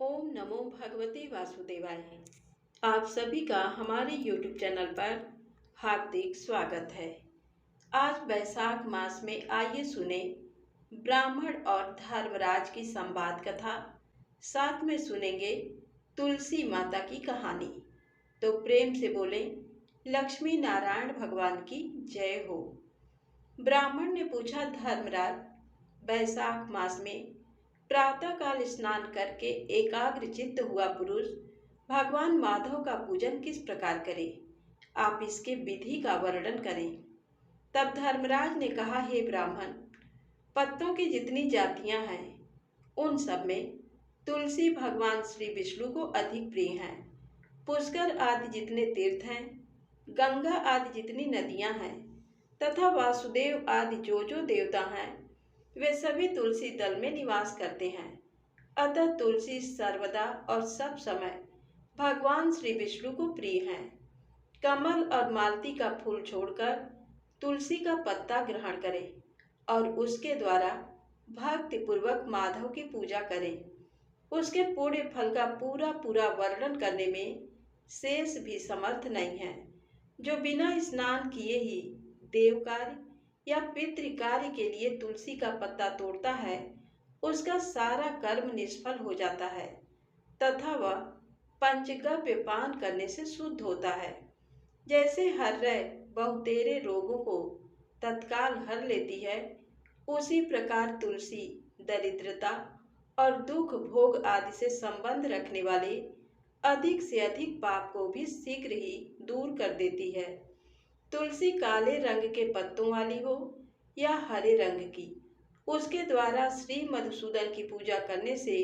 ओम नमो भगवते वासुदेवाय। आप सभी का हमारे YouTube चैनल पर हार्दिक स्वागत है। आज वैशाख मास में आइए सुने ब्राह्मण और धर्मराज की संवाद कथा। साथ में सुनेंगे तुलसी माता की कहानी। तो प्रेम से बोले लक्ष्मी नारायण भगवान की जय हो। ब्राह्मण ने पूछा, धर्मराज, वैशाख मास में प्रातःकाल स्नान करके एकाग्र चित्त हुआ पुरुष भगवान माधव का पूजन किस प्रकार करे? आप इसके विधि का वर्णन करें। तब धर्मराज ने कहा, हे ब्राह्मण, पत्तों की जितनी जातियां हैं उन सब में तुलसी भगवान श्री विष्णु को अधिक प्रिय हैं। पुष्कर आदि जितने तीर्थ हैं, गंगा आदि जितनी नदियां हैं तथा वासुदेव आदि जो देवता हैं, वे सभी तुलसी दल में निवास करते हैं। अतः तुलसी सर्वदा और सब समय भगवान श्री विष्णु को प्रिय हैं। कमल और मालती का फूल छोड़कर तुलसी का पत्ता ग्रहण करें और उसके द्वारा भक्ति पूर्वक माधव की पूजा करें। उसके पुण्य फल का पूरा पूरा वर्णन करने में शेष भी समर्थ नहीं है। जो बिना स्नान किए ही देव कार्य या पितृ कार्य के लिए तुलसी का पत्ता तोड़ता है, उसका सारा कर्म निष्फल हो जाता है तथा वह पंचगव्य पान करने से शुद्ध होता है। जैसे हर्रय बहुतेरे रोगों को तत्काल हर लेती है, उसी प्रकार तुलसी दरिद्रता और दुख भोग आदि से संबंध रखने वाले अधिक से अधिक पाप को भी शीघ्र ही दूर कर देती है। तुलसी काले रंग के पत्तों वाली हो या हरे रंग की, उसके द्वारा श्री मधुसूदन की पूजा करने से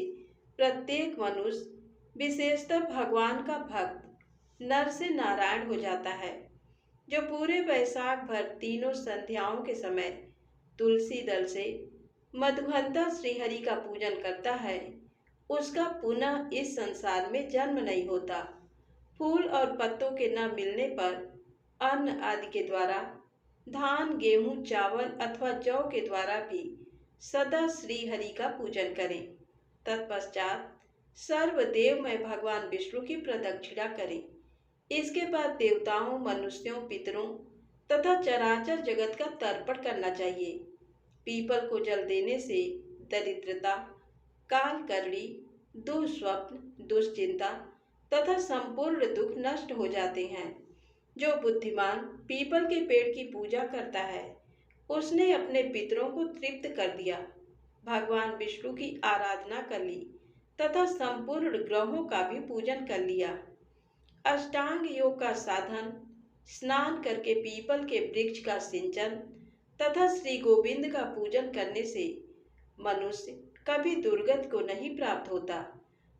प्रत्येक मनुष्य, विशेषतः भगवान का भक्त, नर से नारायण हो जाता है। जो पूरे वैशाख भर तीनों संध्याओं के समय तुलसी दल से मधुहंता श्रीहरि का पूजन करता है, उसका पुनः इस संसार में जन्म नहीं होता। फूल और पत्तों के न मिलने पर अन्न आदि के द्वारा, धान गेहूं चावल अथवा जौ के द्वारा भी सदा श्री हरि का पूजन करें। तत्पश्चात सर्वदेवमय भगवान विष्णु की प्रदक्षिणा करें। इसके बाद देवताओं, मनुष्यों, पितरों तथा चराचर जगत का तर्पण करना चाहिए। पीपल को जल देने से दरिद्रता, काल करड़ी, दुस्वप्न, दुश्चिंता तथा संपूर्ण दुख नष्ट हो जाते हैं। जो बुद्धिमान पीपल के पेड़ की पूजा करता है, उसने अपने पितरों को तृप्त कर दिया, भगवान विष्णु की आराधना कर ली तथा संपूर्ण ग्रहों का भी पूजन कर लिया। अष्टांग योग का साधन, स्नान करके पीपल के वृक्ष का सिंचन तथा श्री गोविंद का पूजन करने से मनुष्य कभी दुर्गति को नहीं प्राप्त होता।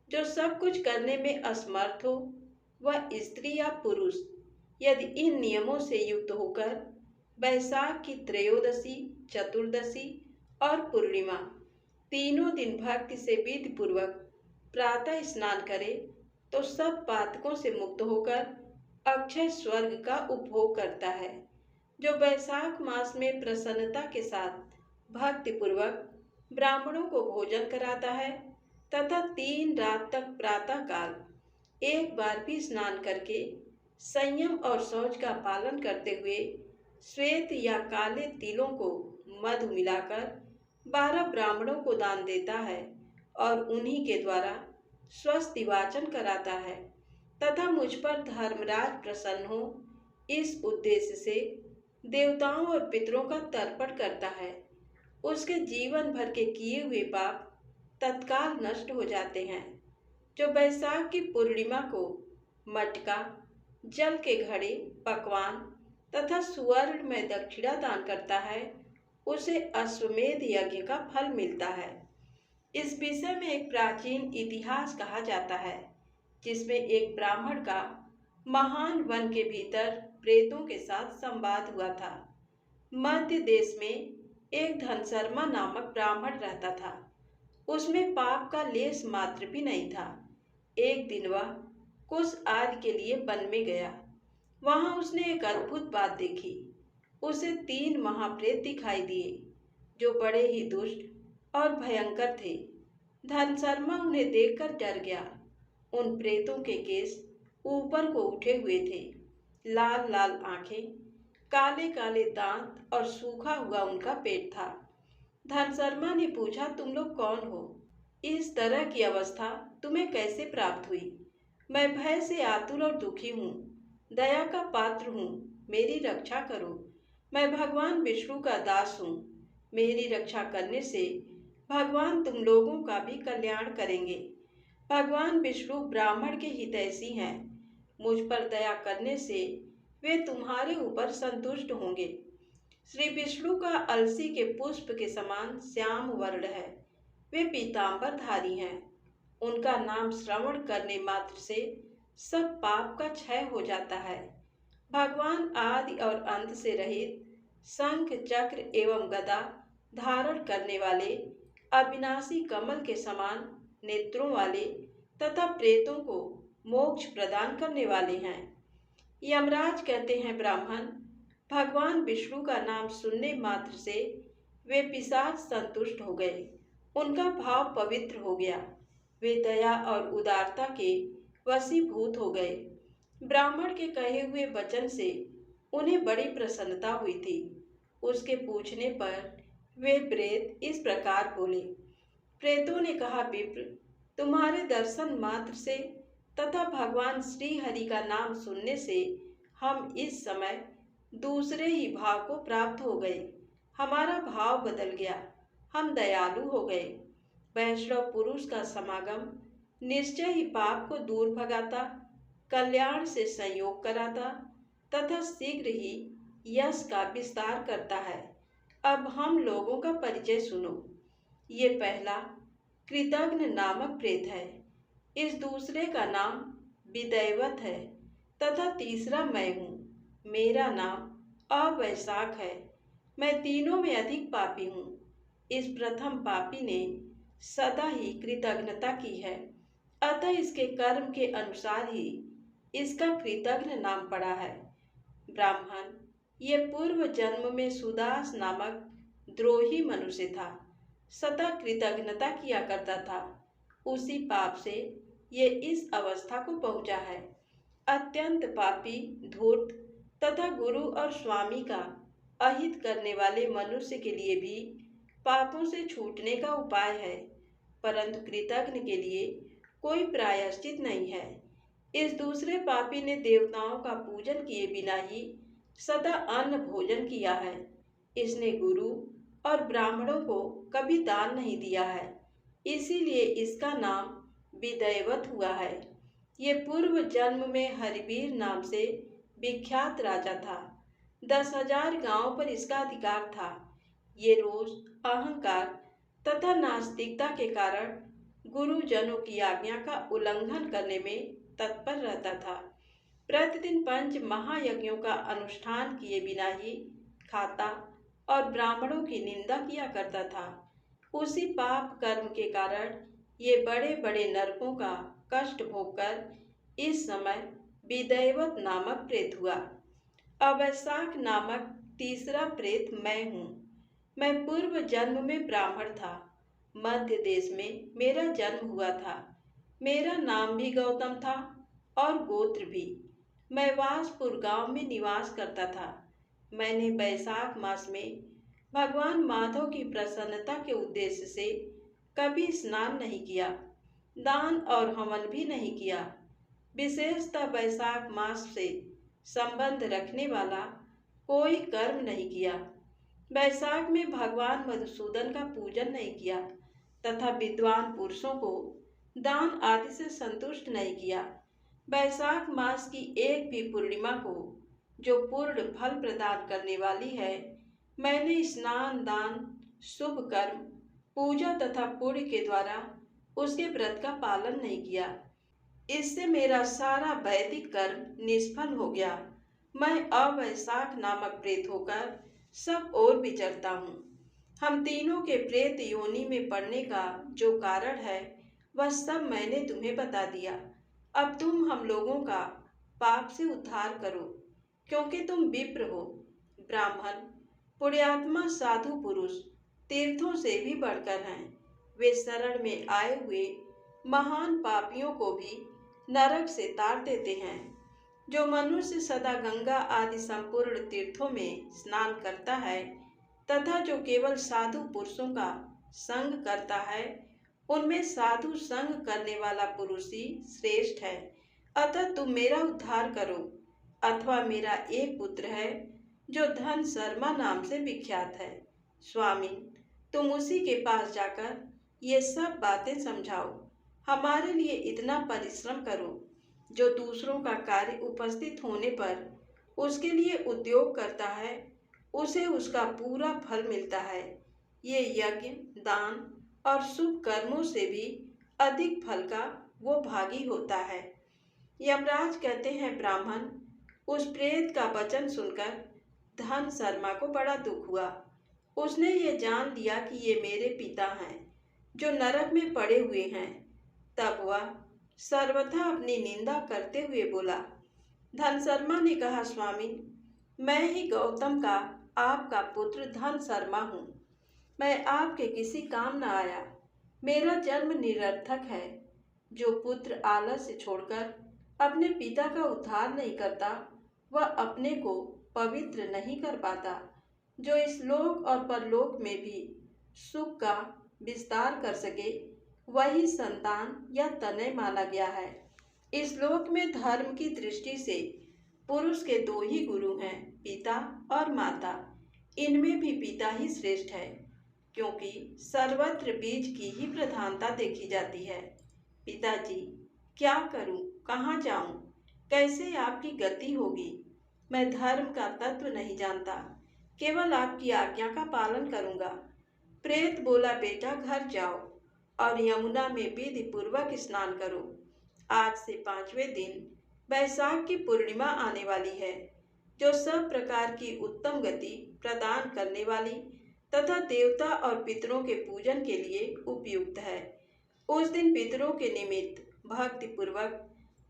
जो सब कुछ करने में असमर्थ हो, वह स्त्री या पुरुष, यदि इन नियमों से युक्त होकर वैशाख की त्रयोदशी, चतुर्दशी और पूर्णिमा तीनों दिन भक्ति से विधि पूर्वक प्रातः स्नान करे तो सब पातकों से मुक्त होकर अक्षय स्वर्ग का उपभोग करता है। जो वैशाख मास में प्रसन्नता के साथ भक्ति पूर्वक ब्राह्मणों को भोजन कराता है तथा 3 रात तक प्रातः काल एक बार भी स्नान करके संयम और शौच का पालन करते हुए श्वेत या काले तिलों को मधु मिलाकर 12 ब्राह्मणों को दान देता है और उन्हीं के द्वारा स्वस्ति वाचन कराता है तथा मुझ पर धर्मराज प्रसन्न हो, इस उद्देश्य से देवताओं और पितरों का तर्पण करता है, उसके जीवन भर के किए हुए पाप तत्काल नष्ट हो जाते हैं। जो वैशाख की पूर्णिमा को मटका, जल के घड़े, पकवान तथा सुवर्ण में दक्षिणा दान करता है, उसे अश्वमेध यज्ञ का फल मिलता है। इस विषय में एक प्राचीन इतिहास कहा जाता है, जिसमें एक ब्राह्मण का महान वन के भीतर प्रेतों के साथ संवाद हुआ था। मध्य देश में एक धनशर्मा नामक ब्राह्मण रहता था। उसमें पाप का लेश मात्र भी नहीं था। एक दिन वह कुछ आदि के लिए वन में गया। वहां उसने एक अद्भुत बात देखी। उसे 3 महाप्रेत दिखाई दिए, जो बड़े ही दुष्ट और भयंकर थे। धनशर्मा उन्हें देखकर डर गया। उन प्रेतों के केस ऊपर को उठे हुए थे, लाल लाल आंखें, काले काले दांत और सूखा हुआ उनका पेट था। धनशर्मा ने पूछा, तुम लोग कौन हो? इस तरह की अवस्था तुम्हें कैसे प्राप्त हुई? मैं भय से आतुर और दुखी हूँ, दया का पात्र हूँ, मेरी रक्षा करो। मैं भगवान विष्णु का दास हूँ, मेरी रक्षा करने से भगवान तुम लोगों का भी कल्याण करेंगे। भगवान विष्णु ब्राह्मण के हितैषी हैं, मुझ पर दया करने से वे तुम्हारे ऊपर संतुष्ट होंगे। श्री विष्णु का अलसी के पुष्प के समान श्याम वर्ण है, वे पीतांबरधारी हैं। उनका नाम श्रवण करने मात्र से सब पाप का क्षय हो जाता है। भगवान आदि और अंत से रहित, शंख चक्र एवं गदा धारण करने वाले, अविनाशी कमल के समान नेत्रों वाले तथा प्रेतों को मोक्ष प्रदान करने वाले हैं। यमराज कहते हैं, ब्राह्मण, भगवान विष्णु का नाम सुनने मात्र से वे पिशाच संतुष्ट हो गए, उनका भाव पवित्र हो गया, वे दया और उदारता के वशीभूत हो गए। ब्राह्मण के कहे हुए वचन से उन्हें बड़ी प्रसन्नता हुई थी। उसके पूछने पर वे प्रेत इस प्रकार बोले। प्रेतों ने कहा, विप्र, तुम्हारे दर्शन मात्र से तथा भगवान श्री हरि का नाम सुनने से हम इस समय दूसरे ही भाव को प्राप्त हो गए। हमारा भाव बदल गया, हम दयालु हो गए। वैष्णव पुरुष का समागम निश्चय ही पाप को दूर भगाता, कल्याण से संयोग कराता तथा शीघ्र ही यश का विस्तार करता है। अब हम लोगों का परिचय सुनो। ये पहला कृतघ्न नामक प्रेत है, इस दूसरे का नाम विदैवत है तथा तीसरा मैं हूँ, मेरा नाम अवैशाख है। मैं तीनों में अधिक पापी हूँ। इस प्रथम पापी ने सदा ही कृतघ्नता की है, अतः इसके कर्म के अनुसार ही इसका कृतघ्न नाम पड़ा है। ब्राह्मण, ये पूर्व जन्म में सुदास नामक द्रोही मनुष्य था, सदा कृतघ्नता किया करता था। उसी पाप से ये इस अवस्था को पहुंचा है। अत्यंत पापी, धूर्त तथा गुरु और स्वामी का अहित करने वाले मनुष्य के लिए भी पापों से छूटने का उपाय है, परंतु कृतघ्न के लिए कोई प्रायश्चित नहीं है। इस दूसरे पापी ने देवताओं का पूजन किए बिना ही सदा अन्न भोजन किया है। इसने गुरु और ब्राह्मणों को कभी दान नहीं दिया है, इसीलिए इसका नाम विदैवत हुआ है। ये पूर्व जन्म में हरिवीर नाम से विख्यात राजा था। 10,000 गांवों पर इसका अधिकार था। ये रोज अहंकार तथा नास्तिकता के कारण गुरुजनों की आज्ञा का उल्लंघन करने में तत्पर रहता था। प्रतिदिन 5 महायज्ञों का अनुष्ठान किए बिना ही खाता और ब्राह्मणों की निंदा किया करता था। उसी पाप कर्म के कारण ये बड़े बड़े नरकों का कष्ट भोगकर इस समय विदैवत नामक प्रेत हुआ। अवैशाख नामक तीसरा प्रेत मैं हूँ। मैं पूर्व जन्म में ब्राह्मण था। मध्य देश में मेरा जन्म हुआ था। मेरा नाम भी गौतम था और गोत्र भी। मैं वासपुर गांव में निवास करता था। मैंने वैशाख मास में भगवान माधव की प्रसन्नता के उद्देश्य से कभी स्नान नहीं किया, दान और हवन भी नहीं किया। विशेषतः वैशाख मास से संबंध रखने वाला कोई कर्म नहीं किया। वैशाख में भगवान मधुसूदन का पूजन नहीं किया तथा विद्वान पुरुषों को दान आदि से संतुष्ट नहीं किया। वैशाख मास की एक भी पूर्णिमा को, जो पूर्ण फल प्रदान करने वाली है, मैंने स्नान, दान, शुभ कर्म, पूजा तथा पुण्य के द्वारा उसके व्रत का पालन नहीं किया। इससे मेरा सारा वैदिक कर्म निष्फल हो गया। मैं अवैशाख नामक प्रेत होकर सब ओर विचरता हूँ। हम तीनों के प्रेत योनि में पड़ने का जो कारण है वह सब मैंने तुम्हें बता दिया। अब तुम हम लोगों का पाप से उद्धार करो, क्योंकि तुम विप्र हो। ब्राह्मण, पुण्यात्मा, साधु पुरुष तीर्थों से भी बढ़कर हैं। वे शरण में आए हुए महान पापियों को भी नरक से तार देते हैं। जो मनुष्य सदा गंगा आदि संपूर्ण तीर्थों में स्नान करता है तथा जो केवल साधु पुरुषों का संग करता है, उनमें साधु संग करने वाला पुरुष ही श्रेष्ठ है। अतः तुम मेरा उद्धार करो। अथवा मेरा एक पुत्र है जो धन शर्मा नाम से विख्यात है। स्वामी, तुम उसी के पास जाकर ये सब बातें समझाओ। हमारे लिए इतना परिश्रम करो। जो दूसरों का कार्य उपस्थित होने पर उसके लिए उद्योग करता है, उसे उसका पूरा फल मिलता है। ये यज्ञ, दान और शुभ कर्मों से भी अधिक फल का वो भागी होता है। यमराज कहते हैं, ब्राह्मण, उस प्रेत का वचन सुनकर धन शर्मा को बड़ा दुख हुआ। उसने ये जान लिया कि ये मेरे पिता हैं जो नरक में पड़े हुए हैं। तब वह सर्वथा अपनी निंदा करते हुए बोला। धन शर्मा ने कहा, स्वामी, मैं ही गौतम का आपका पुत्र धन शर्मा हूँ। मैं आपके किसी काम न आया। मेरा जन्म निरर्थक है। जो पुत्र आलस्य छोड़कर अपने पिता का उद्धार नहीं करता, वह अपने को पवित्र नहीं कर पाता। जो इस लोक और परलोक में भी सुख का विस्तार कर सके, वही संतान या तनय माना गया है। इस लोक में धर्म की दृष्टि से पुरुष के दो ही गुरु हैं, पिता और माता। इनमें भी पिता ही श्रेष्ठ है, क्योंकि सर्वत्र बीज की ही प्रधानता देखी जाती है। पिताजी, क्या करूं, कहाँ जाऊं, कैसे आपकी गति होगी? मैं धर्म का तत्व नहीं जानता, केवल आपकी आज्ञा का पालन करूंगा। प्रेत बोला, बेटा घर जाओ और यमुना में विधि पूर्वक स्नान करो। आज से 5वें दिन बैसाख की पूर्णिमा आने वाली है, जो सब प्रकार की उत्तम गति प्रदान करने वाली तथा देवता और पितरों के पूजन के लिए उपयुक्त है। उस दिन पितरों के निमित्त भक्ति पूर्वक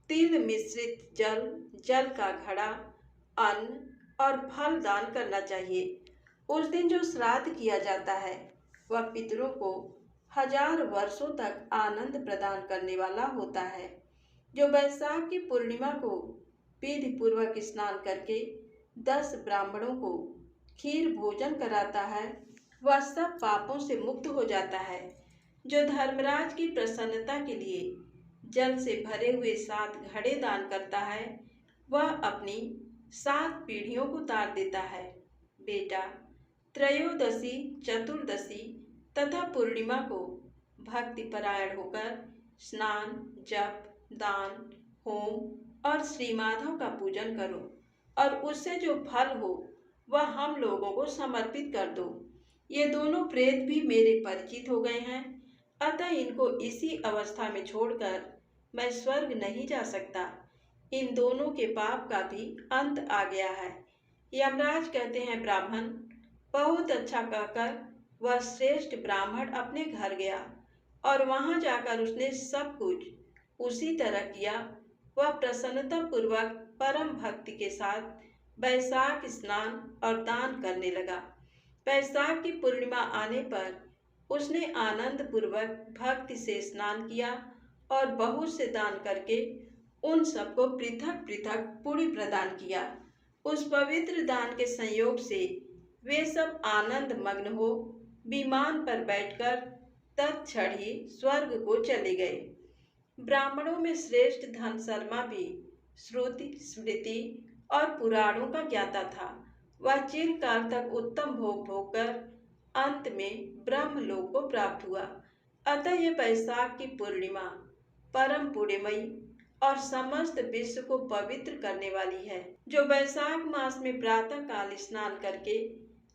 तिल मिश्रित जल का घड़ा, अन्न और फल दान करना चाहिए। उस दिन जो श्राद्ध किया जाता है, वह पितरों को 1000 वर्षों तक आनंद प्रदान करने वाला होता है। जो बैसाख की पूर्णिमा को विधि पूर्वक स्नान करके 10 ब्राह्मणों को खीर भोजन कराता है, वह सब पापों से मुक्त हो जाता है। जो धर्मराज की प्रसन्नता के लिए जल से भरे हुए 7 घड़े दान करता है, वह अपनी 7 पीढ़ियों को तार देता है। बेटा, त्रयोदशी, चतुर्दशी तथा पूर्णिमा को भक्ति परायण होकर स्नान, जप, दान, होम और श्री माधव का पूजन करो और उससे जो फल हो वह हम लोगों को समर्पित कर दो। ये दोनों प्रेत भी मेरे परिचित हो गए हैं, अतः इनको इसी अवस्था में छोड़कर मैं स्वर्ग नहीं जा सकता। इन दोनों के पाप का भी अंत आ गया है। यमराज कहते हैं, ब्राह्मण, बहुत अच्छा कहकर वह श्रेष्ठ ब्राह्मण अपने घर गया और वहां जाकर उसने सब कुछ उसी तरह किया। वह प्रसन्नता पूर्वक परम भक्ति के साथ बैसाख स्नान और दान करने लगा। बैसाख की पूर्णिमा आने पर उसने आनंद पूर्वक भक्ति से स्नान किया और बहुत से दान करके उन सबको पृथक पृथक पुण्य प्रदान किया। उस पवित्र दान के संयोग से वे सब आनंद मग्न हो विमान पर बैठकर तत्क्षण ही स्वर्ग को चले गए। ब्राह्मणों में श्रेष्ठ धन शर्मा भी श्रुति, स्मृति और पुराणों का ज्ञाता था। वह चिरकाल तक उत्तम भोग भोगकर अंत में ब्रह्मलोक को प्राप्त हुआ। अतः ये बैसाख की पूर्णिमा परम पुण्यमयी और समस्त विश्व को पवित्र करने वाली है। जो बैसाख मास में प्रातः काल स्नान करके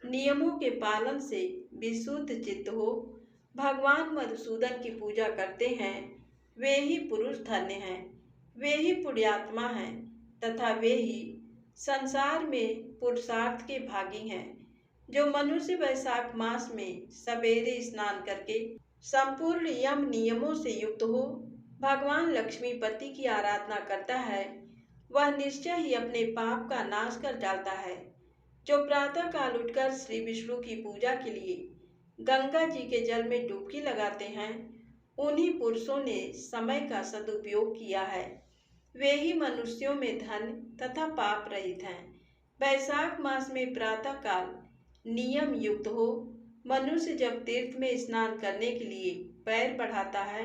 नियमों के पालन से विशुद्ध चित्त हो भगवान मधुसूदन की पूजा करते हैं, वे ही पुरुष धन्य हैं, वे ही पुण्यात्मा हैं तथा वे ही संसार में पुरुषार्थ के भागी हैं। जो मनुष्य बैसाख मास में सवेरे स्नान करके संपूर्ण यम नियमों से युक्त हो भगवान लक्ष्मीपति की आराधना करता है, वह निश्चय ही अपने पाप का नाश कर डालता है। जो प्रातः काल उठकर श्री विष्णु की पूजा के लिए गंगा जी के जल में डुबकी लगाते हैं, उन्हीं पुरुषों ने समय का सदुपयोग किया है। वे ही मनुष्यों में धन तथा पाप रहित हैं। वैशाख मास में प्रातः काल नियम युक्त हो, मनुष्य जब तीर्थ में स्नान करने के लिए पैर बढ़ाता है,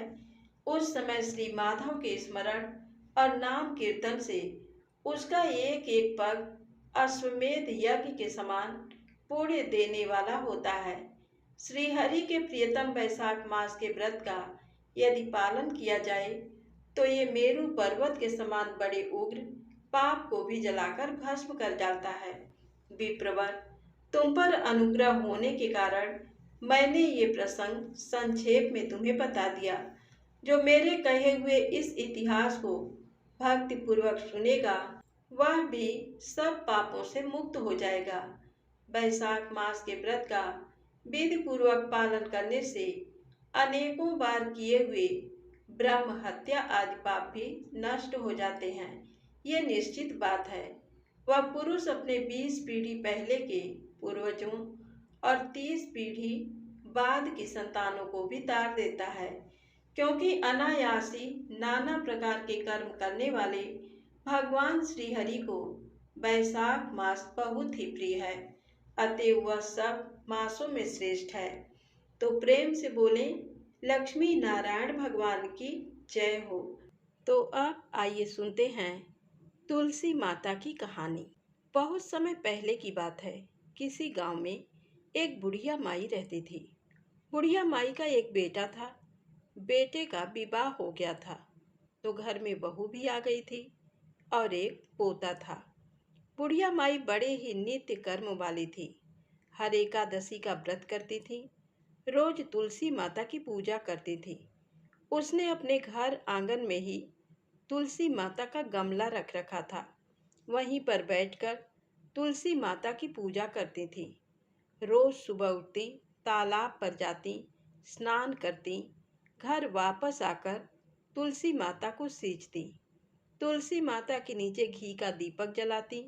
उस समय श्री माधव के स्मरण और नाम कीर्तन से उसका एक एक पग अश्वमेध यज्ञ के समान पुण्य देने वाला होता है। श्री हरि के प्रियतम वैशाख मास के व्रत का यदि पालन किया जाए तो ये मेरु पर्वत के समान बड़े उग्र पाप को भी जलाकर भस्म कर डालता है। विप्रवर, तुम पर अनुग्रह होने के कारण मैंने ये प्रसंग संक्षेप में तुम्हें बता दिया। जो मेरे कहे हुए इस इतिहास को भक्ति पूर्वक सुनेगा, वह भी सब पापों से मुक्त हो जाएगा। वैशाख मास के व्रत का विधि पूर्वक पालन करने से अनेकों बार किए हुए ब्रह्म हत्या आदि पाप भी नष्ट हो जाते हैं। ये निश्चित बात है। वह पुरुष अपने 20 पीढ़ी पहले के पूर्वजों और 30 पीढ़ी बाद की संतानों को भी तार देता है, क्योंकि अनायासी नाना प्रकार के कर्म करने वाले भगवान श्री हरि को वैशाख मास बहुत ही प्रिय है। अतएव वह सब मासों में श्रेष्ठ है। तो प्रेम से बोलें, लक्ष्मी नारायण भगवान की जय हो। तो अब आइए सुनते हैं तुलसी माता की कहानी। बहुत समय पहले की बात है। किसी गांव में एक बुढ़िया माई रहती थी। बुढ़िया माई का एक बेटा था। बेटे का विवाह हो गया था तो घर में बहू भी आ गई थी और एक पोता था। बुढ़िया माई बड़े ही नित्य कर्म वाली थी। हर एकादशी का व्रत करती थी। रोज तुलसी माता की पूजा करती थी। उसने अपने घर आंगन में ही तुलसी माता का गमला रख रखा था। वहीं पर बैठकर तुलसी माता की पूजा करती थी। रोज सुबह उठती, तालाब पर जाती, स्नान करती, घर वापस आकर तुलसी माता को सींचती, तुलसी माता के नीचे घी का दीपक जलाती,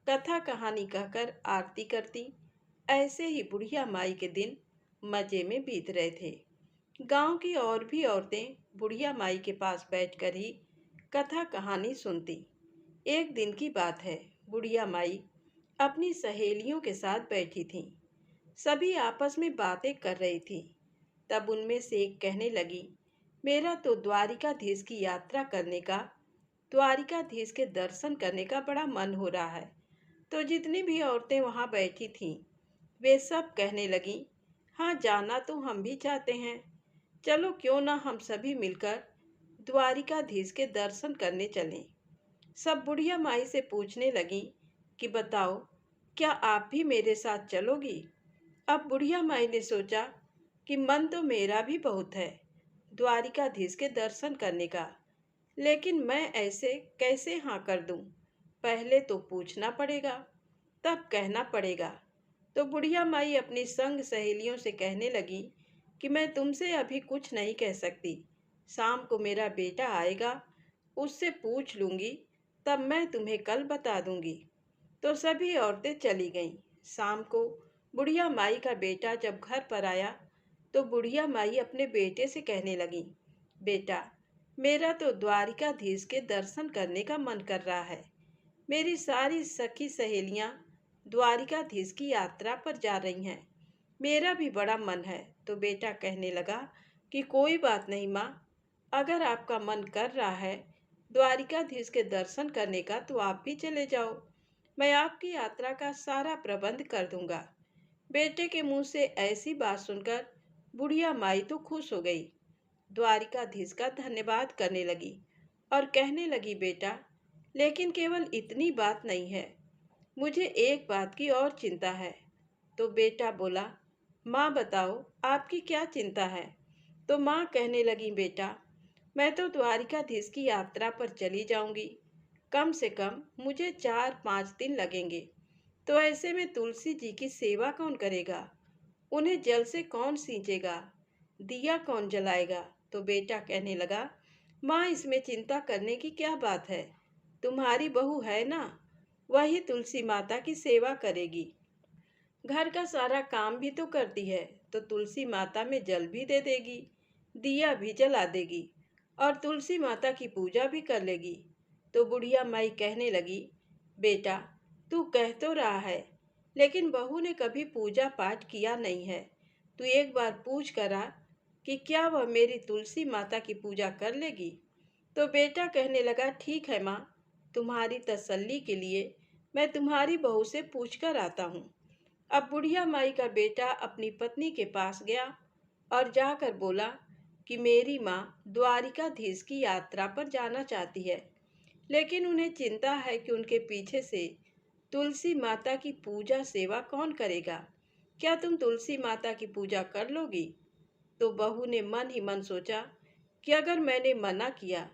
कथा कहानी कहकर आरती करती। ऐसे ही बुढ़िया माई के दिन मजे में बीत रहे थे। गांव की और भी औरतें बुढ़िया माई के पास बैठकर ही कथा कहानी सुनती। एक दिन की बात है। बुढ़िया माई अपनी सहेलियों के साथ बैठी थीं। सभी आपस में बातें कर रही थी। तब उनमें से एक कहने लगी, मेरा तो द्वारिकाधीश की यात्रा करने का, द्वारिकाधीश के दर्शन करने का बड़ा मन हो रहा है। तो जितनी भी औरतें वहाँ बैठी थीं, वे सब कहने लगी, हाँ जाना तो हम भी चाहते हैं। चलो क्यों ना हम सभी मिलकर द्वारिकाधीश के दर्शन करने चलें। सब बुढ़िया माई से पूछने लगी कि बताओ, क्या आप भी मेरे साथ चलोगी? अब बुढ़िया माई ने सोचा कि मन तो मेरा भी बहुत है द्वारिकाधीश के दर्शन करने का, लेकिन मैं ऐसे कैसे हाँ कर दूं? पहले तो पूछना पड़ेगा, तब कहना पड़ेगा। तो बुढ़िया माई अपनी संग सहेलियों से कहने लगी कि मैं तुमसे अभी कुछ नहीं कह सकती। शाम को मेरा बेटा आएगा, उससे पूछ लूँगी, तब मैं तुम्हें कल बता दूंगी। तो सभी औरतें चली गईं। शाम को बुढ़िया माई का बेटा जब घर पर आया तो बुढ़िया माई अपने बेटे से कहने लगी, बेटा, मेरा तो द्वारिकाधीश के दर्शन करने का मन कर रहा है। मेरी सारी सखी सहेलियां द्वारिकाधीश की यात्रा पर जा रही हैं। मेरा भी बड़ा मन है। तो बेटा कहने लगा कि कोई बात नहीं माँ, अगर आपका मन कर रहा है द्वारिकाधीश के दर्शन करने का तो आप भी चले जाओ। मैं आपकी यात्रा का सारा प्रबंध कर दूंगा। बेटे के मुंह से ऐसी बात सुनकर बुढ़िया माई तो खुश हो गई। द्वारिकाधीश का धन्यवाद करने लगी और कहने लगी, बेटा, लेकिन केवल इतनी बात नहीं है, मुझे एक बात की और चिंता है। तो बेटा बोला, माँ बताओ, आपकी क्या चिंता है? तो माँ कहने लगी, बेटा, मैं तो द्वारिकाधीश की यात्रा पर चली जाऊंगी। कम से कम मुझे 4-5 दिन लगेंगे। तो ऐसे में तुलसी जी की सेवा कौन करेगा? उन्हें जल से कौन सींचेगा? दिया कौन जलाएगा? तो बेटा कहने लगा, माँ, इसमें चिंता करने की क्या बात है? तुम्हारी बहू है ना, वही तुलसी माता की सेवा करेगी। घर का सारा काम भी तो करती है, तो तुलसी माता में जल भी दे देगी, दिया भी जला देगी और तुलसी माता की पूजा भी कर लेगी। तो बुढ़िया माई कहने लगी, बेटा तू कह तो रहा है, लेकिन बहू ने कभी पूजा पाठ किया नहीं है। तू एक बार पूछ करा कि क्या वह मेरी तुलसी माता की पूजा कर लेगी। तो बेटा कहने लगा, ठीक है माँ, तुम्हारी तसल्ली के लिए मैं तुम्हारी बहू से पूछ कर आता हूँ। अब बुढ़िया माई का बेटा अपनी पत्नी के पास गया और जाकर बोला कि मेरी माँ द्वारिकाधीश की यात्रा पर जाना चाहती है, लेकिन उन्हें चिंता है कि उनके पीछे से तुलसी माता की पूजा सेवा कौन करेगा। क्या तुम तुलसी माता की पूजा कर लोगी? तो बहू ने मन ही मन सोचा कि अगर मैंने मना किया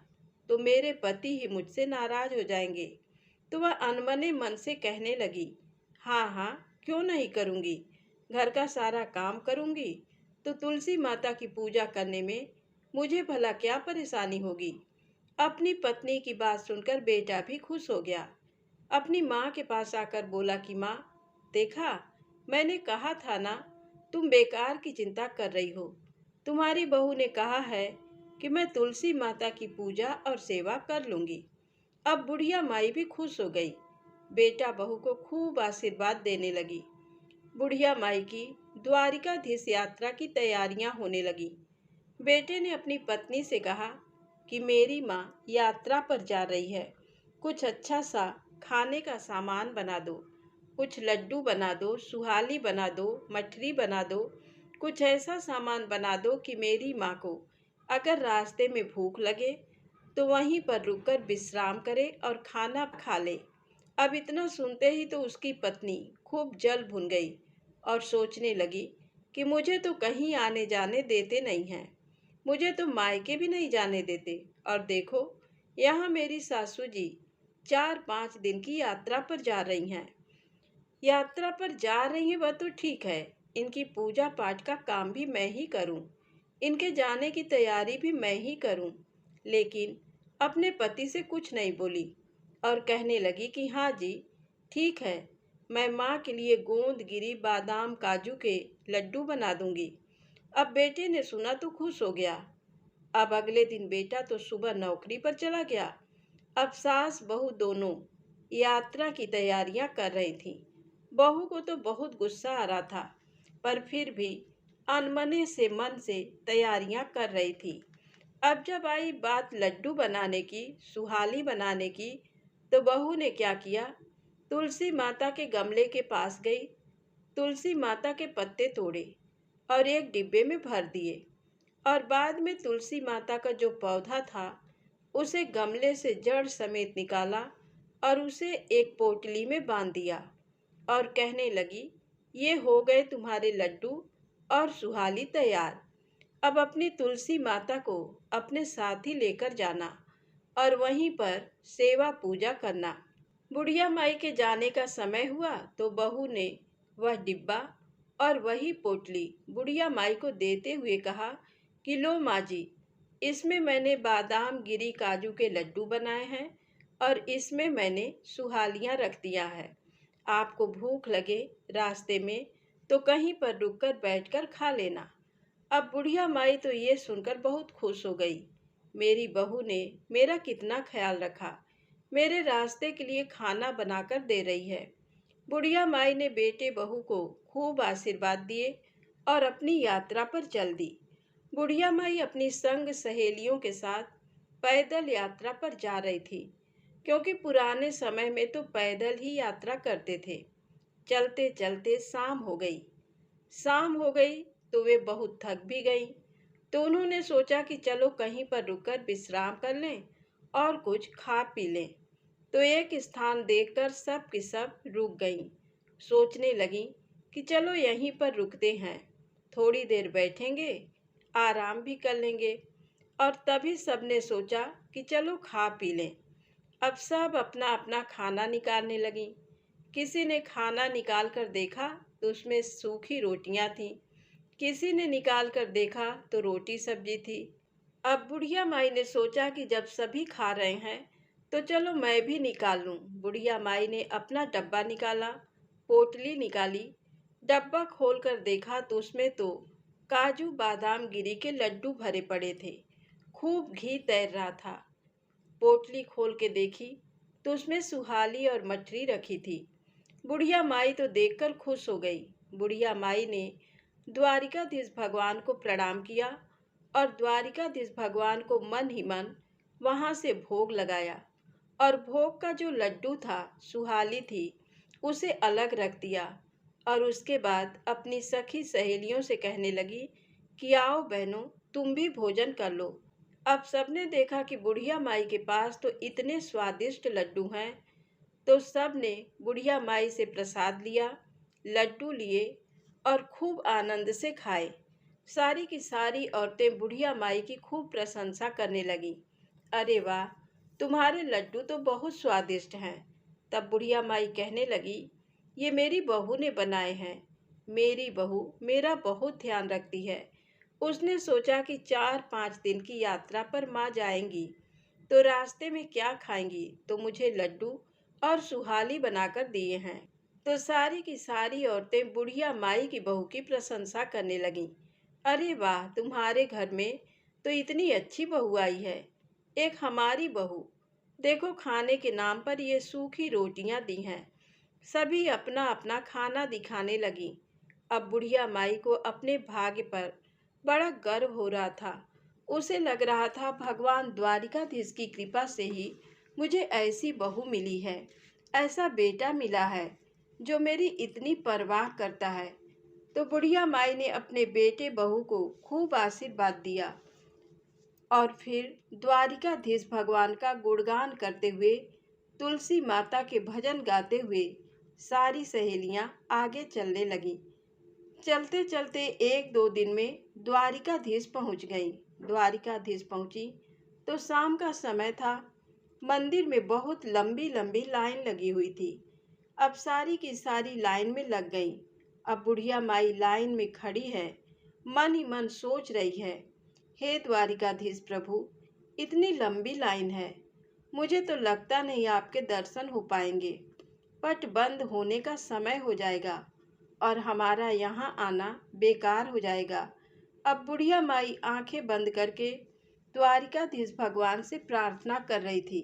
तो मेरे पति ही मुझसे नाराज हो जाएंगे। तो वह अनमने मन से कहने लगी, हाँ हाँ, क्यों नहीं करूँगी, घर का सारा काम करूँगी, तो तुलसी माता की पूजा करने में मुझे भला क्या परेशानी होगी। अपनी पत्नी की बात सुनकर बेटा भी खुश हो गया। अपनी माँ के पास आकर बोला कि माँ, देखा, मैंने कहा था ना, तुम बेकार की चिंता कर रही हो। तुम्हारी बहू ने कहा है कि मैं तुलसी माता की पूजा और सेवा कर लूँगी। अब बुढ़िया माई भी खुश हो गई। बेटा बहू को खूब आशीर्वाद देने लगी। बुढ़िया माई की द्वारिकाधीश यात्रा की तैयारियां होने लगी। बेटे ने अपनी पत्नी से कहा कि मेरी माँ यात्रा पर जा रही है, कुछ अच्छा सा खाने का सामान बना दो, कुछ लड्डू बना दो, सुहाली बना दो, मठरी बना दो, कुछ ऐसा सामान बना दो कि मेरी माँ को अगर रास्ते में भूख लगे तो वहीं पर रुककर विश्राम करे और खाना खा ले। अब इतना सुनते ही तो उसकी पत्नी खूब जल भुन गई और सोचने लगी कि मुझे तो कहीं आने जाने देते नहीं हैं, मुझे तो मायके भी नहीं जाने देते, और देखो यहाँ मेरी सासू जी 4-5 दिन की यात्रा पर जा रही हैं। यात्रा पर जा रही हैं वह तो ठीक है, इनकी पूजा पाठ का काम भी मैं ही करूं, इनके जाने की तैयारी भी मैं ही करूं। लेकिन अपने पति से कुछ नहीं बोली और कहने लगी कि हाँ जी, ठीक है, मैं माँ के लिए गोंद गिरी बादाम काजू के लड्डू बना दूंगी। अब बेटे ने सुना तो खुश हो गया। अब अगले दिन बेटा तो सुबह नौकरी पर चला गया। अब सास बहू दोनों यात्रा की तैयारियां कर रही थी। बहू को तो बहुत गुस्सा आ रहा था, पर फिर भी अनमने से मन से तैयारियां कर रही थी। अब जब आई बात लड्डू बनाने की, सुहाली बनाने की, तो बहू ने क्या किया, तुलसी माता के गमले के पास गई, तुलसी माता के पत्ते तोड़े और एक डिब्बे में भर दिए और बाद में तुलसी माता का जो पौधा था उसे गमले से जड़ समेत निकाला और उसे एक पोटली में बांध दिया और कहने लगी, ये हो गए तुम्हारे लड्डू और सुहाली तैयार। अब अपनी तुलसी माता को अपने साथ ही लेकर जाना और वहीं पर सेवा पूजा करना। बुढ़िया माई के जाने का समय हुआ तो बहू ने वह डिब्बा और वही पोटली बुढ़िया माई को देते हुए कहा कि लो माँ जी, इसमें मैंने बादाम गिरी काजू के लड्डू बनाए हैं और इसमें मैंने सुहालियाँ रख दिया है। आपको भूख लगे रास्ते में तो कहीं पर रुककर बैठकर खा लेना। अब बुढ़िया माई तो ये सुनकर बहुत खुश हो गई। मेरी बहू ने मेरा कितना ख्याल रखा, मेरे रास्ते के लिए खाना बनाकर दे रही है। बुढ़िया माई ने बेटे बहू को खूब आशीर्वाद दिए और अपनी यात्रा पर चल दी। बुढ़िया माई अपनी संग सहेलियों के साथ पैदल यात्रा पर जा रही थी, क्योंकि पुराने समय में तो पैदल ही यात्रा करते थे। चलते चलते शाम हो गई। शाम हो गई तो वे बहुत थक भी गईं, तो उन्होंने सोचा कि चलो कहीं पर रुककर विश्राम कर लें और कुछ खा पी लें। तो एक स्थान देखकर सब की सब रुक गईं। सोचने लगीं कि चलो यहीं पर रुकते हैं, थोड़ी देर बैठेंगे, आराम भी कर लेंगे। और तभी सबने सोचा कि चलो खा पी लें। अब सब अपना अपना खाना निकालने लगीं। किसी ने खाना निकाल कर देखा तो उसमें सूखी रोटियां थीं, किसी ने निकाल कर देखा तो रोटी सब्जी थी। अब बुढ़िया माई ने सोचा कि जब सभी खा रहे हैं तो चलो मैं भी निकाल लूं। बुढ़िया माई ने अपना डब्बा निकाला, पोटली निकाली, डब्बा खोलकर देखा तो उसमें तो काजू बादाम गिरी के लड्डू भरे पड़े थे। खूब घी तैर रहा था। पोटली खोल के देखी तो उसमें सुहाली और मठरी रखी थी। बुढ़िया माई तो देखकर खुश हो गई। बुढ़िया माई ने द्वारिकाधीश भगवान को प्रणाम किया और द्वारिकाधीश भगवान को मन ही मन वहां से भोग लगाया और भोग का जो लड्डू था, सुहाली थी, उसे अलग रख दिया और उसके बाद अपनी सखी सहेलियों से कहने लगी कि आओ बहनों, तुम भी भोजन कर लो। अब सबने देखा कि बुढ़िया माई के पास तो इतने स्वादिष्ट लड्डू हैं, तो सब ने बुढ़िया माई से प्रसाद लिया, लड्डू लिए और खूब आनंद से खाए। सारी की सारी औरतें बुढ़िया माई की खूब प्रशंसा करने लगी। अरे वाह, तुम्हारे लड्डू तो बहुत स्वादिष्ट हैं। तब बुढ़िया माई कहने लगी, ये मेरी बहू ने बनाए हैं। मेरी बहू मेरा बहुत ध्यान रखती है। उसने सोचा कि 4-5 दिन की यात्रा पर माँ जाएंगी तो रास्ते में क्या खाएंगी, तो मुझे लड्डू और सुहाली बनाकर दिए हैं। तो सारी की सारी औरतें बुढ़िया माई की बहू की प्रशंसा करने लगीं। अरे वाह, तुम्हारे घर में तो इतनी अच्छी बहू आई है। एक हमारी बहू, देखो खाने के नाम पर ये सूखी रोटियां दी हैं। सभी अपना अपना खाना दिखाने लगी। अब बुढ़िया माई को अपने भाग्य पर बड़ा गर्व हो रहा था। उसे लग रहा था भगवान द्वारिकाधीश की कृपा से ही मुझे ऐसी बहू मिली है, ऐसा बेटा मिला है जो मेरी इतनी परवाह करता है। तो बुढ़िया माई ने अपने बेटे बहू को खूब आशीर्वाद दिया और फिर द्वारिकाधीश भगवान का गुणगान करते हुए, तुलसी माता के भजन गाते हुए सारी सहेलियां आगे चलने लगीं। चलते चलते 1-2 दिन में द्वारिकाधीश पहुंच गई। द्वारिकाधीश पहुंची तो शाम का समय था। मंदिर में बहुत लंबी लंबी लाइन लगी हुई थी। अब सारी की सारी लाइन में लग गई। अब बुढ़िया माई लाइन में खड़ी है, मन ही मन सोच रही है, हे द्वारिकाधीश प्रभु, इतनी लंबी लाइन है, मुझे तो लगता नहीं आपके दर्शन हो पाएंगे। पट बंद होने का समय हो जाएगा और हमारा यहाँ आना बेकार हो जाएगा। अब बुढ़िया माई आंखें बंद करके द्वारिकाधीश भगवान से प्रार्थना कर रही थी,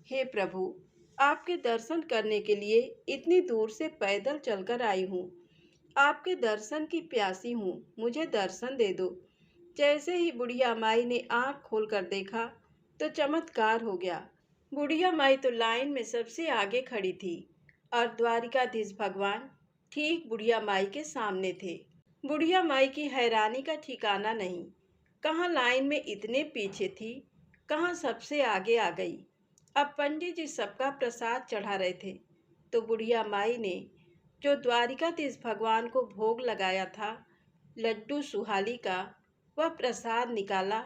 हे प्रभु, आपके दर्शन करने के लिए इतनी दूर से पैदल चलकर आई हूँ। आपके दर्शन की प्यासी हूँ, मुझे दर्शन दे दो। जैसे ही बुढ़िया माई ने आंख खोलकर देखा तो चमत्कार हो गया। बुढ़िया माई तो लाइन में सबसे आगे खड़ी थी और द्वारिकाधीश भगवान ठीक बुढ़िया माई के सामने थे। बुढ़िया माई की हैरानी का ठिकाना नहीं। कहाँ लाइन में इतने पीछे थी, कहाँ सबसे आगे आ गई। अब पंडित जी सबका प्रसाद चढ़ा रहे थे, तो बुढ़िया माई ने जो द्वारिकाधीश भगवान को भोग लगाया था, लड्डू सुहाली का, वह प्रसाद निकाला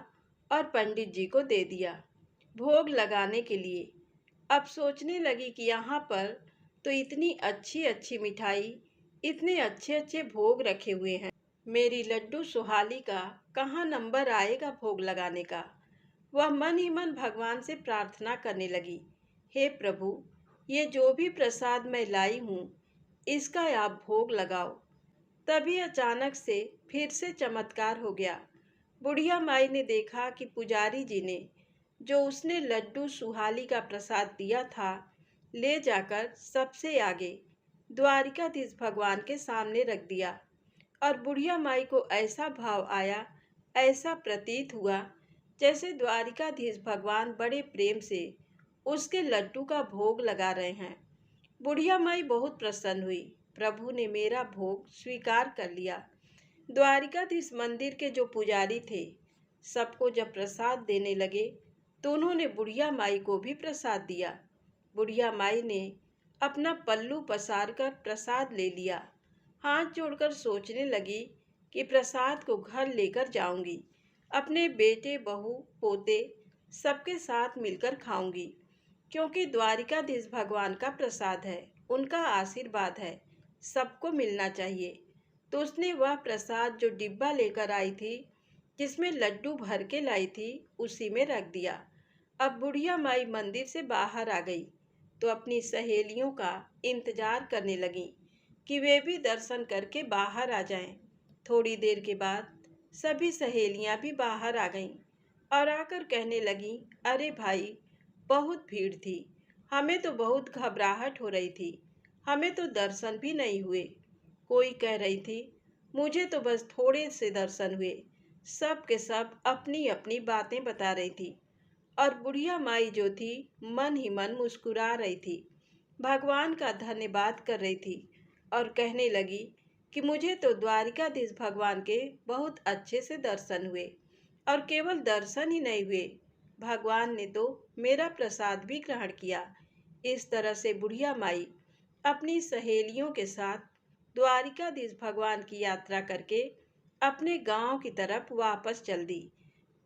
और पंडित जी को दे दिया भोग लगाने के लिए। अब सोचने लगी कि यहाँ पर तो इतनी अच्छी अच्छी मिठाई, इतने अच्छे अच्छे भोग रखे हुए हैं, मेरी लड्डू सुहाली का कहाँ नंबर आएगा भोग लगाने का। वह मन ही मन भगवान से प्रार्थना करने लगी, हे प्रभु, ये जो भी प्रसाद मैं लाई हूँ, इसका आप भोग लगाओ। तभी अचानक से फिर से चमत्कार हो गया। बुढ़िया माई ने देखा कि पुजारी जी ने जो उसने लड्डू सुहाली का प्रसाद दिया था, ले जाकर सबसे आगे द्वारिकाधीश भगवान के सामने रख दिया और बुढ़िया माई को ऐसा भाव आया, ऐसा प्रतीत हुआ जैसे द्वारिकाधीश भगवान बड़े प्रेम से उसके लड्डू का भोग लगा रहे हैं। बुढ़िया माई बहुत प्रसन्न हुई। प्रभु ने मेरा भोग स्वीकार कर लिया। द्वारिकाधीश मंदिर के जो पुजारी थे, सबको जब प्रसाद देने लगे तो उन्होंने बुढ़िया माई को भी प्रसाद दिया। बुढ़िया माई ने अपना पल्लू पसार कर प्रसाद ले लिया। हाथ जोड़कर सोचने लगी कि प्रसाद को घर लेकर जाऊंगी, अपने बेटे बहू पोते सबके साथ मिलकर खाऊंगी, क्योंकि द्वारिकाधीश भगवान का प्रसाद है, उनका आशीर्वाद है, सबको मिलना चाहिए। तो उसने वह प्रसाद जो डिब्बा लेकर आई थी, जिसमें लड्डू भर के लाई थी, उसी में रख दिया। अब बुढ़िया माई मंदिर से बाहर आ गई तो अपनी सहेलियों का इंतजार करने लगी कि वे भी दर्शन करके बाहर आ जाएं। थोड़ी देर के बाद सभी सहेलियां भी बाहर आ गईं और आकर कहने लगीं, अरे भाई, बहुत भीड़ थी, हमें तो बहुत घबराहट हो रही थी, हमें तो दर्शन भी नहीं हुए। कोई कह रही थी, मुझे तो बस थोड़े से दर्शन हुए। सब के सब अपनी अपनी बातें बता रही थी और बुढ़िया माई जो थी मन ही मन मुस्कुरा रही थी, भगवान का धन्यवाद कर रही थी और कहने लगी कि मुझे तो द्वारिकाधीश भगवान के बहुत अच्छे से दर्शन हुए और केवल दर्शन ही नहीं हुए, भगवान ने तो मेरा प्रसाद भी ग्रहण किया। इस तरह से बुढ़िया माई अपनी सहेलियों के साथ द्वारिकाधीश भगवान की यात्रा करके अपने गांव की तरफ वापस चल दी।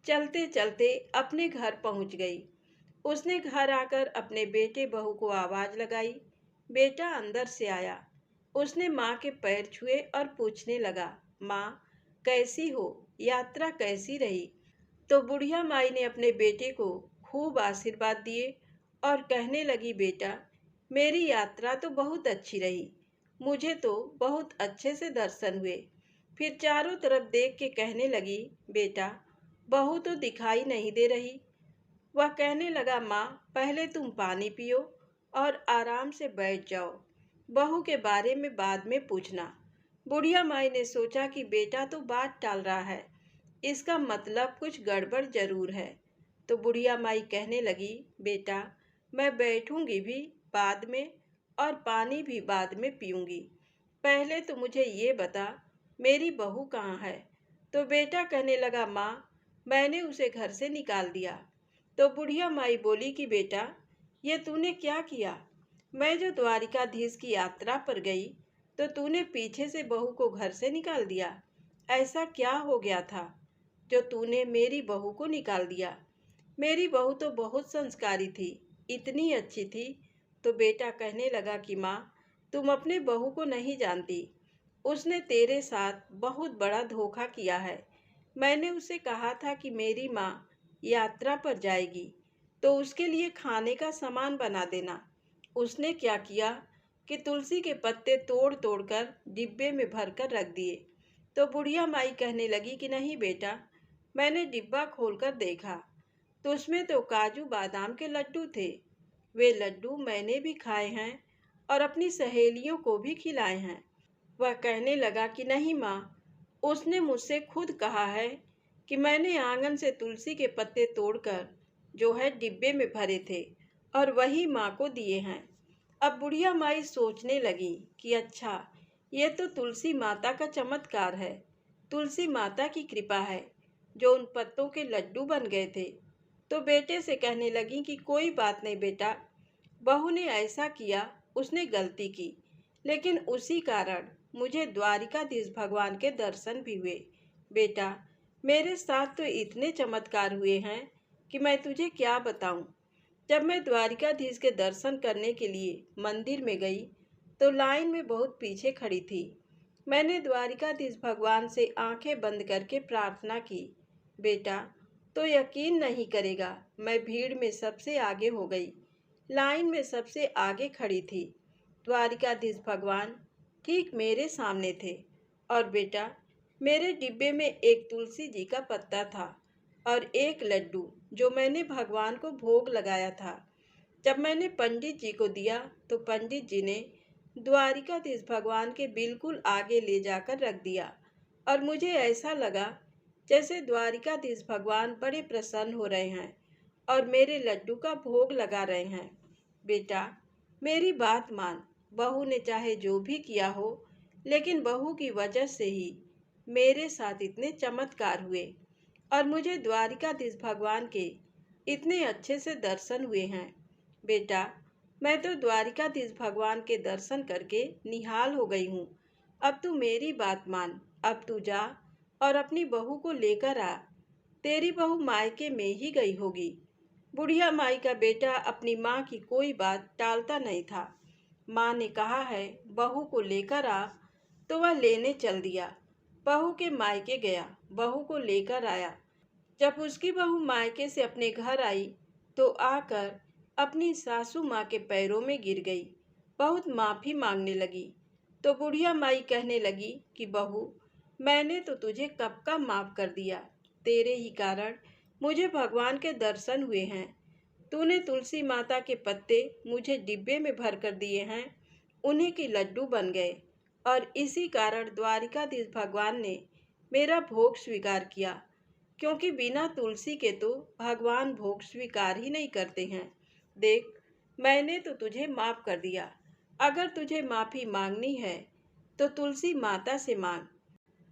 चलते चलते अपने घर पहुंच गई। उसने घर आकर अपने बेटे बहू को आवाज लगाई। बेटा अंदर से आया। उसने माँ के पैर छुए और पूछने लगा, माँ कैसी हो, यात्रा कैसी रही? तो बुढ़िया माई ने अपने बेटे को खूब आशीर्वाद दिए और कहने लगी, बेटा मेरी यात्रा तो बहुत अच्छी रही, मुझे तो बहुत अच्छे से दर्शन हुए। फिर चारों तरफ देख के कहने लगी, बेटा बहू तो दिखाई नहीं दे रही। वह कहने लगा, माँ पहले तुम पानी पियो और आराम से बैठ जाओ, बहू के बारे में बाद में पूछना। बुढ़िया माई ने सोचा कि बेटा तो बात टाल रहा है, इसका मतलब कुछ गड़बड़ जरूर है। तो बुढ़िया माई कहने लगी, बेटा मैं बैठूंगी भी बाद में और पानी भी बाद में पीऊंगी, पहले तो मुझे ये बता मेरी बहू कहाँ है? तो बेटा कहने लगा, माँ मैंने उसे घर से निकाल दिया। तो बुढ़िया माई बोली कि बेटा ये तूने क्या किया? मैं जो द्वारिकाधीश की यात्रा पर गई तो तूने पीछे से बहू को घर से निकाल दिया। ऐसा क्या हो गया था जो तूने मेरी बहू को निकाल दिया? मेरी बहू तो बहुत संस्कारी थी, इतनी अच्छी थी। तो बेटा कहने लगा कि माँ तुम अपने बहू को नहीं जानती, उसने तेरे साथ बहुत बड़ा धोखा किया है। मैंने उसे कहा था कि मेरी माँ यात्रा पर जाएगी तो उसके लिए खाने का सामान बना देना। उसने क्या किया कि तुलसी के पत्ते तोड़ तोड़ कर डिब्बे में भर कर रख दिए। तो बुढ़िया माई कहने लगी कि नहीं बेटा, मैंने डिब्बा खोलकर देखा तो उसमें तो काजू बादाम के लड्डू थे। वे लड्डू मैंने भी खाए हैं और अपनी सहेलियों को भी खिलाए हैं। वह कहने लगा कि नहीं माँ, उसने मुझसे खुद कहा है कि मैंने आंगन से तुलसी के पत्ते तोड़कर जो है डिब्बे में भरे थे और वही माँ को दिए हैं। अब बुढ़िया माई सोचने लगी कि अच्छा, ये तो तुलसी माता का चमत्कार है, तुलसी माता की कृपा है जो उन पत्तों के लड्डू बन गए थे। तो बेटे से कहने लगी कि कोई बात नहीं बेटा, बहू ने ऐसा किया, उसने गलती की, लेकिन उसी कारण मुझे द्वारिकाधीश भगवान के दर्शन भी हुए। बेटा मेरे साथ तो इतने चमत्कार हुए हैं कि मैं तुझे क्या बताऊं। जब मैं द्वारिकाधीश के दर्शन करने के लिए मंदिर में गई तो लाइन में बहुत पीछे खड़ी थी। मैंने द्वारिकाधीश भगवान से आंखें बंद करके प्रार्थना की। बेटा तो यकीन नहीं करेगा, मैं भीड़ में सबसे आगे हो गई, लाइन में सबसे आगे खड़ी थी। द्वारिकाधीश भगवान ठीक मेरे सामने थे और बेटा मेरे डिब्बे में एक तुलसी जी का पत्ता था और एक लड्डू जो मैंने भगवान को भोग लगाया था। जब मैंने पंडित जी को दिया तो पंडित जी ने द्वारिकाधीश भगवान के बिल्कुल आगे ले जाकर रख दिया और मुझे ऐसा लगा जैसे द्वारिकाधीश भगवान बड़े प्रसन्न हो रहे हैं और मेरे लड्डू का भोग लगा रहे हैं। बेटा मेरी बात मान, बहू ने चाहे जो भी किया हो, लेकिन बहू की वजह से ही मेरे साथ इतने चमत्कार हुए और मुझे द्वारिकाधीश भगवान के इतने अच्छे से दर्शन हुए हैं। बेटा मैं तो द्वारिकाधीश भगवान के दर्शन करके निहाल हो गई हूँ। अब तू मेरी बात मान, अब तू जा और अपनी बहू को लेकर आ, तेरी बहू मायके में ही गई होगी। बुढ़िया माई का बेटा अपनी माँ की कोई बात टालता नहीं था। माँ ने कहा है बहू को लेकर आ तो वह लेने चल दिया। बहू के मायके गया, बहू को लेकर आया। जब उसकी बहू मायके से अपने घर आई तो आकर अपनी सासू माँ के पैरों में गिर गई, बहुत माफ़ी मांगने लगी। तो बुढ़िया माई कहने लगी कि बहू, मैंने तो तुझे कब का माफ कर दिया। तेरे ही कारण मुझे भगवान के दर्शन हुए हैं। तूने तुलसी माता के पत्ते मुझे डिब्बे में भर कर दिए हैं, उन्हीं की लड्डू बन गए, और इसी कारण द्वारिकाधीश भगवान ने मेरा भोग स्वीकार किया, क्योंकि बिना तुलसी के तो भगवान भोग स्वीकार ही नहीं करते हैं। देख, मैंने तो तुझे माफ कर दिया। अगर तुझे माफी मांगनी है तो तुलसी माता से मांग।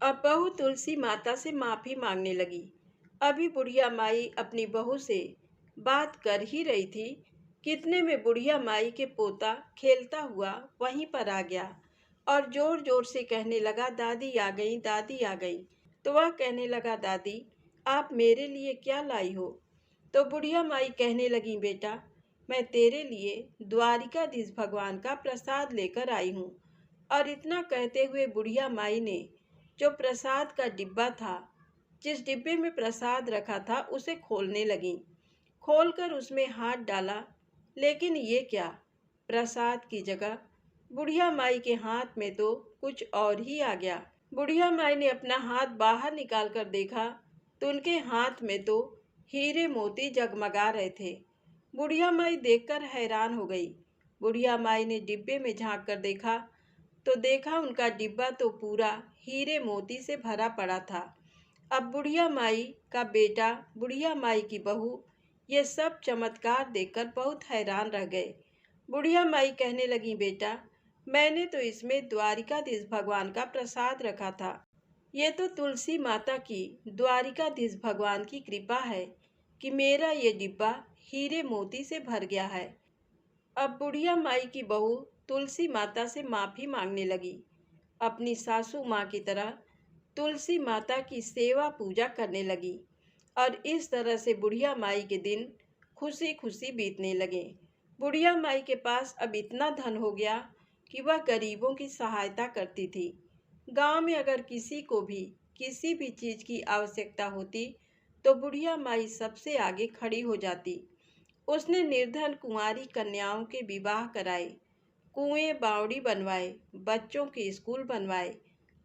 अब बहू तुलसी माता से माफी मांगने लगी। अभी बुढ़िया माई अपनी बहू से बात कर ही रही थी, कितने में बुढ़िया माई के पोता खेलता हुआ वहीं पर आ गया और जोर जोर से कहने लगा, दादी आ गई, दादी आ गई। तो वह कहने लगा, दादी आप मेरे लिए क्या लाई हो? तो बुढ़िया माई कहने लगी, बेटा मैं तेरे लिए द्वारिकाधीश भगवान का प्रसाद लेकर आई हूँ। और इतना कहते हुए बुढ़िया माई ने जो प्रसाद का डिब्बा था, जिस डिब्बे में प्रसाद रखा था, उसे खोलने लगी। खोलकर उसमें हाथ डाला, लेकिन ये क्या, प्रसाद की जगह बुढ़िया माई के हाथ में तो कुछ और ही आ गया। बुढ़िया माई ने अपना हाथ बाहर निकाल कर देखा तो उनके हाथ में तो हीरे मोती जगमगा रहे थे। बुढ़िया माई देखकर हैरान हो गई। बुढ़िया माई ने डिब्बे में झांक कर देखा तो देखा उनका डिब्बा तो पूरा हीरे मोती से भरा पड़ा था। अब बुढ़िया माई का बेटा, बुढ़िया माई की बहू ये सब चमत्कार देखकर बहुत हैरान रह गए। बुढ़िया माई कहने लगी, बेटा मैंने तो इसमें द्वारिकाधीश भगवान का प्रसाद रखा था। ये तो तुलसी माता की, द्वारिकाधीश भगवान की कृपा है कि मेरा ये डिब्बा हीरे मोती से भर गया है। अब बुढ़िया माई की बहू तुलसी माता से माफ़ी मांगने लगी। अपनी सासू माँ की तरह तुलसी माता की सेवा पूजा करने लगी, और इस तरह से बुढ़िया माई के दिन खुशी खुशी बीतने लगे। बुढ़िया माई के पास अब इतना धन हो गया कि वह गरीबों की सहायता करती थी। गांव में अगर किसी को भी किसी भी चीज़ की आवश्यकता होती तो बुढ़िया माई सबसे आगे खड़ी हो जाती। उसने निर्धन कुंवारी कन्याओं के विवाह कराए, कुएं बावड़ी बनवाए, बच्चों के स्कूल बनवाए,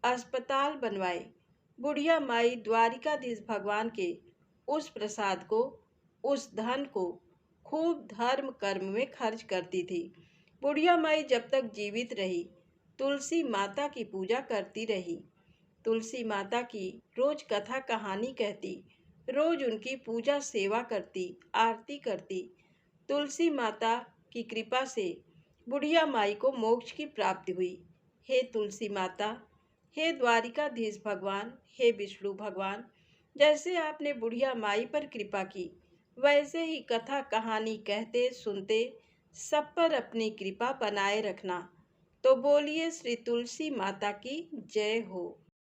अस्पताल बनवाए। बुढ़िया माई द्वारिकाधीश भगवान के उस प्रसाद को, उस धन को खूब धर्म कर्म में खर्च करती थी। बुढ़िया माई जब तक जीवित रही तुलसी माता की पूजा करती रही। तुलसी माता की रोज कथा कहानी कहती, रोज उनकी पूजा सेवा करती, आरती करती। तुलसी माता की कृपा से बुढ़िया माई को मोक्ष की प्राप्ति हुई। हे तुलसी माता, हे द्वारिकाधीश भगवान, हे विष्णु भगवान, जैसे आपने बुढ़िया माई पर कृपा की, वैसे ही कथा कहानी कहते सुनते सब पर अपनी कृपा बनाए रखना। तो बोलिए श्री तुलसी माता की जय हो।